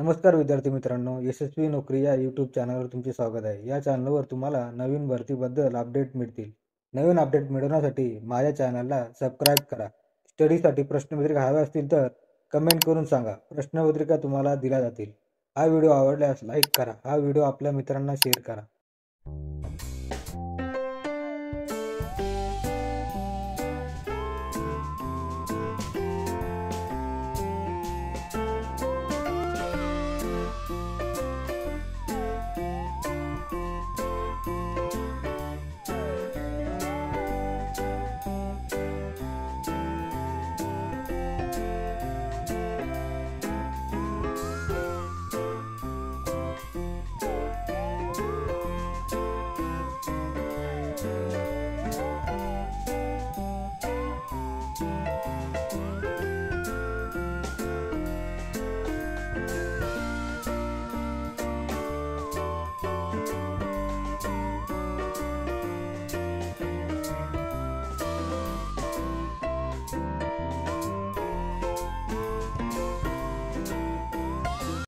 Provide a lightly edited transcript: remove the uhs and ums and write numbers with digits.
नमस्कार विद्यार्थी मित्रांनो, यशस्वी नोकरी या यूट्यूब चॅनलवर तुमचे स्वागत आहे. या चॅनलवर तुम्हाला नवीन भरतीबद्दल अपडेट मिळतील. नवीन अपडेट मिळवण्यासाठी माझ्या चॅनलला सबस्क्राईब करा. स्टडीसाठी प्रश्नपत्रिका हव्या असतील तर कमेंट करून सांगा. प्रश्नपत्रिका तुम्हाला दिल्या जातील. हा व्हिडिओ आवडल्यास लाईक करा. हा व्हिडिओ आपल्या मित्रांना शेअर करा.